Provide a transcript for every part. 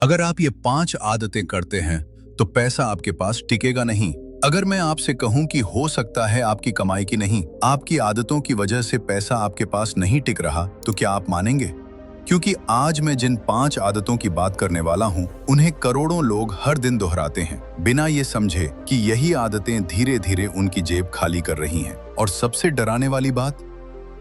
अगर आप ये 5 आदतें करते हैं तो पैसा आपके पास टिकेगा नहीं। अगर मैं आपसे कहूं कि हो सकता है आपकी कमाई की नहीं, आपकी आदतों की वजह से पैसा आपके पास नहीं टिक रहा, तो क्या आप मानेंगे? क्योंकि आज मैं जिन 5 आदतों की बात करने वाला हूं, उन्हें करोड़ों लोग हर दिन दोहराते हैं, बिना ये समझे कि यही आदतें धीरे धीरे उनकी जेब खाली कर रही हैं। और सबसे डराने वाली बात,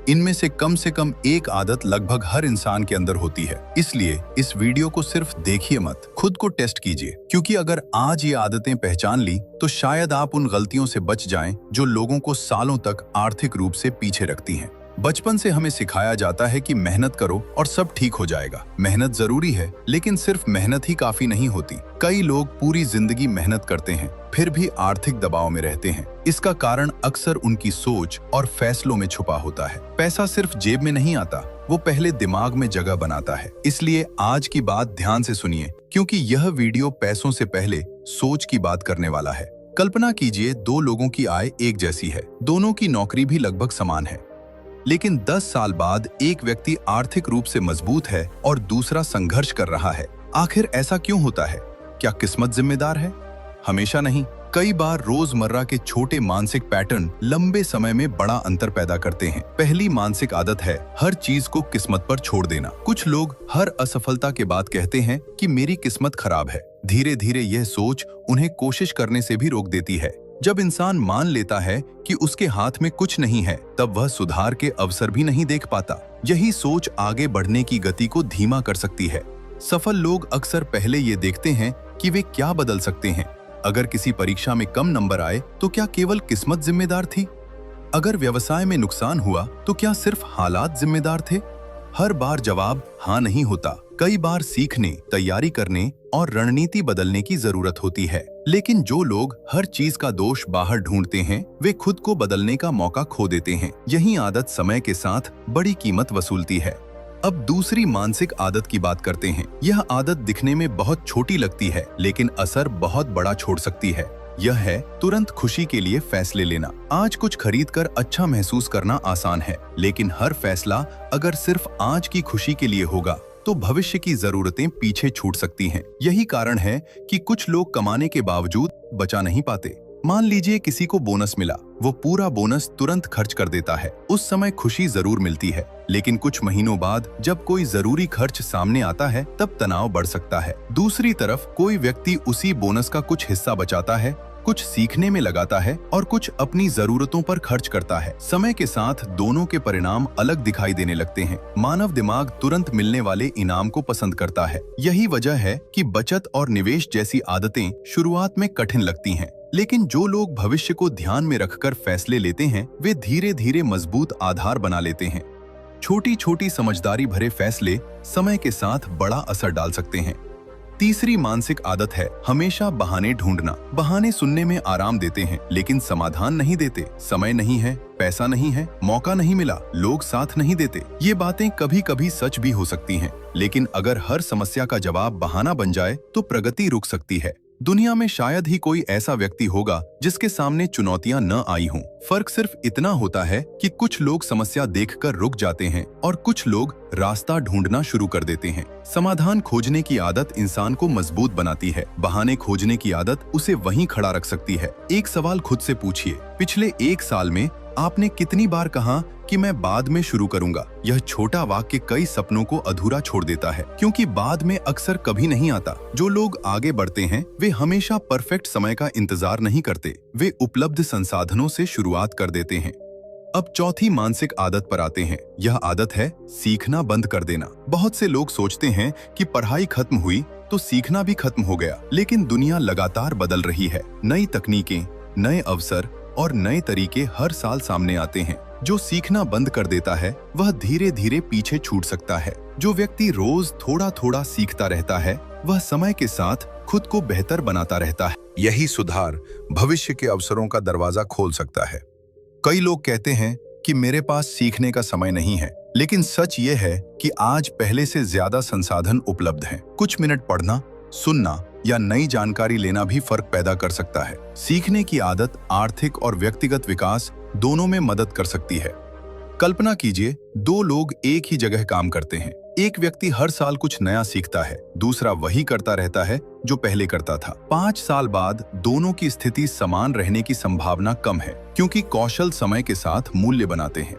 इनमें से कम एक आदत लगभग हर इंसान के अंदर होती है। इसलिए इस वीडियो को सिर्फ देखिए मत, खुद को टेस्ट कीजिए। क्योंकि अगर आज ये आदतें पहचान ली तो शायद आप उन गलतियों से बच जाएं जो लोगों को सालों तक आर्थिक रूप से पीछे रखती हैं। बचपन से हमें सिखाया जाता है कि मेहनत करो और सब ठीक हो जाएगा। मेहनत जरूरी है, लेकिन सिर्फ मेहनत ही काफी नहीं होती। कई लोग पूरी जिंदगी मेहनत करते हैं, फिर भी आर्थिक दबाव में रहते हैं। इसका कारण अक्सर उनकी सोच और फैसलों में छुपा होता है। पैसा सिर्फ जेब में नहीं आता, वो पहले दिमाग में जगह बनाता है। इसलिए आज की बात ध्यान से सुनिए, क्योंकि यह वीडियो पैसों से पहले सोच की बात करने वाला है। कल्पना कीजिए, 2 लोगों की आय एक जैसी है, दोनों की नौकरी भी लगभग समान है। लेकिन 10 साल बाद एक व्यक्ति आर्थिक रूप से मजबूत है और दूसरा संघर्ष कर रहा है। आखिर ऐसा क्यों होता है? क्या किस्मत जिम्मेदार है? हमेशा नहीं। कई बार रोजमर्रा के छोटे मानसिक पैटर्न लंबे समय में बड़ा अंतर पैदा करते हैं। पहली मानसिक आदत है हर चीज को किस्मत पर छोड़ देना। कुछ लोग हर असफलता के बाद कहते हैं कि मेरी किस्मत खराब है। धीरे धीरे यह सोच उन्हें कोशिश करने से भी रोक देती है। जब इंसान मान लेता है कि उसके हाथ में कुछ नहीं है, तब वह सुधार के अवसर भी नहीं देख पाता। यही सोच आगे बढ़ने की गति को धीमा कर सकती है। सफल लोग अक्सर पहले ये देखते हैं कि वे क्या बदल सकते हैं। अगर किसी परीक्षा में कम नंबर आए तो क्या केवल किस्मत जिम्मेदार थी? अगर व्यवसाय में नुकसान हुआ तो क्या सिर्फ हालात जिम्मेदार थे? हर बार जवाब हाँ नहीं होता। कई बार सीखने, तैयारी करने और रणनीति बदलने की जरूरत होती है। लेकिन जो लोग हर चीज का दोष बाहर ढूंढते हैं, वे खुद को बदलने का मौका खो देते हैं। यही आदत समय के साथ बड़ी कीमत वसूलती है। अब दूसरी मानसिक आदत की बात करते हैं। यह आदत दिखने में बहुत छोटी लगती है, लेकिन असर बहुत बड़ा छोड़ सकती है। यह है तुरंत खुशी के लिए फैसले लेना। आज कुछ खरीदकर अच्छा महसूस करना आसान है, लेकिन हर फैसला अगर सिर्फ आज की खुशी के लिए होगा तो भविष्य की जरूरतें पीछे छूट सकती हैं। यही कारण है कि कुछ लोग कमाने के बावजूद बचा नहीं पाते। मान लीजिए किसी को बोनस मिला, वो पूरा बोनस तुरंत खर्च कर देता है। उस समय खुशी जरूर मिलती है, लेकिन कुछ महीनों बाद जब कोई जरूरी खर्च सामने आता है, तब तनाव बढ़ सकता है। दूसरी तरफ कोई व्यक्ति उसी बोनस का कुछ हिस्सा बचाता है, कुछ सीखने में लगाता है और कुछ अपनी जरूरतों पर खर्च करता है। समय के साथ दोनों के परिणाम अलग दिखाई देने लगते हैं। मानव दिमाग तुरंत मिलने वाले इनाम को पसंद करता है। यही वजह है कि बचत और निवेश जैसी आदतें शुरुआत में कठिन लगती हैं, लेकिन जो लोग भविष्य को ध्यान में रखकर फैसले लेते हैं, वे धीरे धीरे मजबूत आधार बना लेते हैं। छोटी छोटी समझदारी भरे फैसले समय के साथ बड़ा असर डाल सकते हैं। तीसरी मानसिक आदत है हमेशा बहाने ढूंढना। बहाने सुनने में आराम देते हैं, लेकिन समाधान नहीं देते। समय नहीं है, पैसा नहीं है, मौका नहीं मिला, लोग साथ नहीं देते। ये बातें कभी कभी सच भी हो सकती हैं, लेकिन अगर हर समस्या का जवाब बहाना बन जाए तो प्रगति रुक सकती है। दुनिया में शायद ही कोई ऐसा व्यक्ति होगा जिसके सामने चुनौतियां न आई हों। फर्क सिर्फ इतना होता है कि कुछ लोग समस्या देखकर रुक जाते हैं और कुछ लोग रास्ता ढूंढना शुरू कर देते हैं। समाधान खोजने की आदत इंसान को मजबूत बनाती है। बहाने खोजने की आदत उसे वहीं खड़ा रख सकती है। एक सवाल खुद से पूछिए, पिछले 1 साल में आपने कितनी बार कहा कि मैं बाद में शुरू करूंगा? यह छोटा वाक्य कई सपनों को अधूरा छोड़ देता है, क्योंकि बाद में अक्सर कभी नहीं आता। जो लोग आगे बढ़ते हैं, वे हमेशा परफेक्ट समय का इंतजार नहीं करते। वे उपलब्ध संसाधनों से शुरुआत कर देते हैं। अब चौथी मानसिक आदत पर आते हैं। यह आदत है सीखना बंद कर देना। बहुत से लोग सोचते हैं कि पढ़ाई खत्म हुई तो सीखना भी खत्म हो गया, लेकिन दुनिया लगातार बदल रही है। नई तकनीकें, नए अवसर और नए तरीके हर साल सामने आते हैं। जो सीखना बंद कर देता है, वह धीरे धीरे पीछे छूट सकता है। जो व्यक्ति रोज थोड़ा थोड़ा सीखता रहता है, वह समय के साथ खुद को बेहतर बनाता रहता है। यही सुधार भविष्य के अवसरों का दरवाजा खोल सकता है। कई लोग कहते हैं कि मेरे पास सीखने का समय नहीं है, लेकिन सच ये है कि आज पहले से ज्यादा संसाधन उपलब्ध हैं। कुछ मिनट पढ़ना, सुनना या नई जानकारी लेना भी फर्क पैदा कर सकता है। सीखने की आदत आर्थिक और व्यक्तिगत विकास दोनों में मदद कर सकती है। कल्पना कीजिए, 2 लोग एक ही जगह काम करते हैं, एक व्यक्ति हर साल कुछ नया सीखता है, दूसरा वही करता रहता है जो पहले करता था। 5 साल बाद दोनों की स्थिति समान रहने की संभावना कम है, क्योंकि कौशल समय के साथ मूल्य बनाते हैं।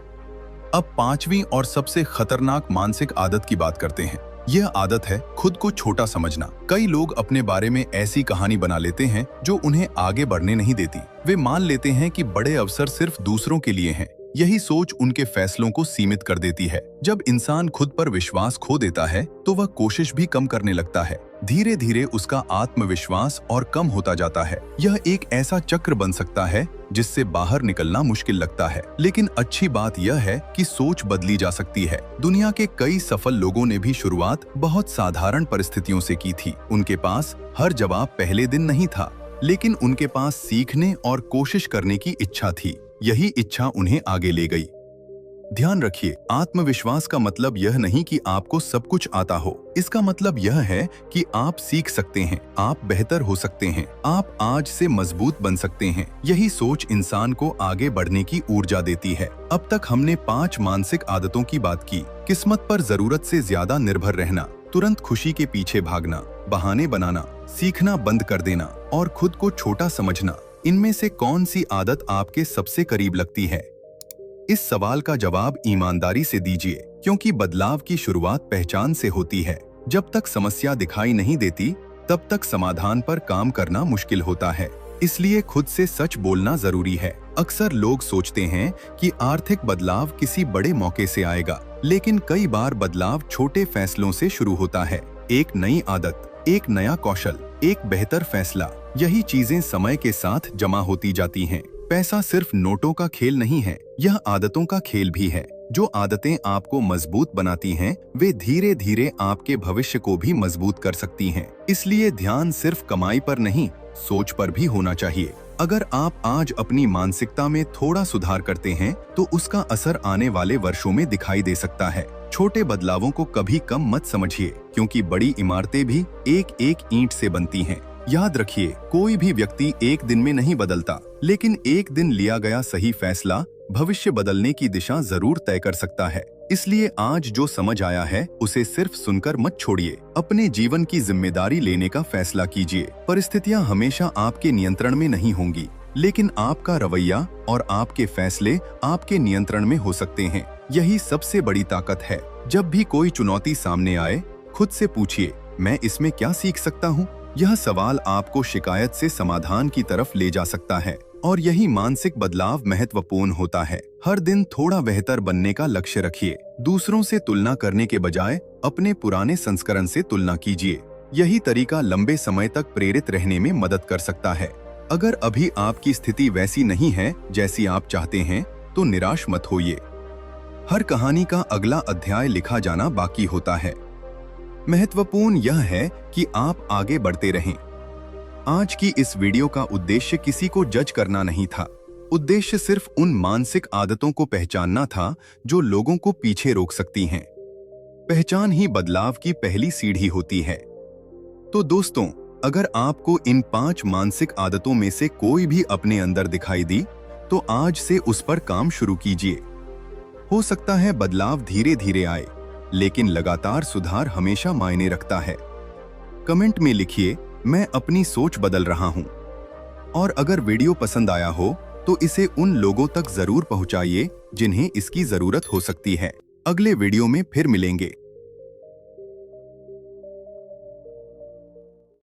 अब 5वीं और सबसे खतरनाक मानसिक आदत की बात करते हैं। यह आदत है खुद को छोटा समझना। कई लोग अपने बारे में ऐसी कहानी बना लेते हैं जो उन्हें आगे बढ़ने नहीं देती। वे मान लेते हैं कि बड़े अवसर सिर्फ दूसरों के लिए हैं। यही सोच उनके फैसलों को सीमित कर देती है। जब इंसान खुद पर विश्वास खो देता है तो वह कोशिश भी कम करने लगता है। धीरे धीरे उसका आत्मविश्वास और कम होता जाता है। यह एक ऐसा चक्र बन सकता है जिससे बाहर निकलना मुश्किल लगता है। लेकिन अच्छी बात यह है कि सोच बदली जा सकती है। दुनिया के कई सफल लोगों ने भी शुरुआत बहुत साधारण परिस्थितियों से की थी। उनके पास हर जवाब पहले दिन नहीं था, लेकिन उनके पास सीखने और कोशिश करने की इच्छा थी। यही इच्छा उन्हें आगे ले गई। ध्यान रखिए, आत्मविश्वास का मतलब यह नहीं कि आपको सब कुछ आता हो। इसका मतलब यह है कि आप सीख सकते हैं, आप बेहतर हो सकते हैं, आप आज से मजबूत बन सकते हैं। यही सोच इंसान को आगे बढ़ने की ऊर्जा देती है। अब तक हमने 5 मानसिक आदतों की बात की। किस्मत पर जरूरत से ज्यादा निर्भर रहना, तुरंत खुशी के पीछे भागना, बहाने बनाना, सीखना बंद कर देना और खुद को छोटा समझना। इनमें से कौन सी आदत आपके सबसे करीब लगती है? इस सवाल का जवाब ईमानदारी से दीजिए, क्योंकि बदलाव की शुरुआत पहचान से होती है। जब तक समस्या दिखाई नहीं देती, तब तक समाधान पर काम करना मुश्किल होता है। इसलिए खुद से सच बोलना जरूरी है। अक्सर लोग सोचते हैं कि आर्थिक बदलाव किसी बड़े मौके से आएगा, लेकिन कई बार बदलाव छोटे फैसलों से शुरू होता है। एक नई आदत, एक नया कौशल, एक बेहतर फैसला, यही चीजें समय के साथ जमा होती जाती हैं। पैसा सिर्फ नोटों का खेल नहीं है, यह आदतों का खेल भी है। जो आदतें आपको मजबूत बनाती हैं, वे धीरे धीरे आपके भविष्य को भी मजबूत कर सकती हैं। इसलिए ध्यान सिर्फ कमाई पर नहीं, सोच पर भी होना चाहिए। अगर आप आज अपनी मानसिकता में थोड़ा सुधार करते हैं, तो उसका असर आने वाले वर्षों में दिखाई दे सकता है। छोटे बदलावों को कभी कम मत समझिए, क्योंकि बड़ी इमारतें भी एक एक ईंट से बनती हैं। याद रखिए, कोई भी व्यक्ति एक दिन में नहीं बदलता, लेकिन एक दिन लिया गया सही फैसला भविष्य बदलने की दिशा जरूर तय कर सकता है। इसलिए आज जो समझ आया है, उसे सिर्फ सुनकर मत छोड़िए। अपने जीवन की जिम्मेदारी लेने का फैसला कीजिए। परिस्थितियां हमेशा आपके नियंत्रण में नहीं होंगी, लेकिन आपका रवैया और आपके फैसले आपके नियंत्रण में हो सकते हैं। यही सबसे बड़ी ताकत है। जब भी कोई चुनौती सामने आए, खुद से पूछिए, मैं इसमें क्या सीख सकता हूँ? यह सवाल आपको शिकायत से समाधान की तरफ ले जा सकता है। और यही मानसिक बदलाव महत्वपूर्ण होता है। हर दिन थोड़ा बेहतर बनने का लक्ष्य रखिए। दूसरों से तुलना करने के बजाय अपने पुराने संस्करण से तुलना कीजिए। यही तरीका लंबे समय तक प्रेरित रहने में मदद कर सकता है। अगर अभी आपकी स्थिति वैसी नहीं है जैसी आप चाहते हैं, तो निराश मत होइए। हर कहानी का अगला अध्याय लिखा जाना बाकी होता है। महत्वपूर्ण यह है कि आप आगे बढ़ते रहें। आज की इस वीडियो का उद्देश्य किसी को जज करना नहीं था। उद्देश्य सिर्फ उन मानसिक आदतों को पहचानना था जो लोगों को पीछे रोक सकती हैं। पहचान ही बदलाव की पहली सीढ़ी होती है। तो दोस्तों, अगर आपको इन 5 मानसिक आदतों में से कोई भी अपने अंदर दिखाई दी, तो आज से उस पर काम शुरू कीजिए। हो सकता है बदलाव धीरे धीरे आए, लेकिन लगातार सुधार हमेशा मायने रखता है। कमेंट में लिखिए, मैं अपनी सोच बदल रहा हूं। और अगर वीडियो पसंद आया हो तो इसे उन लोगों तक जरूर पहुंचाइए जिन्हें इसकी जरूरत हो सकती है। अगले वीडियो में फिर मिलेंगे।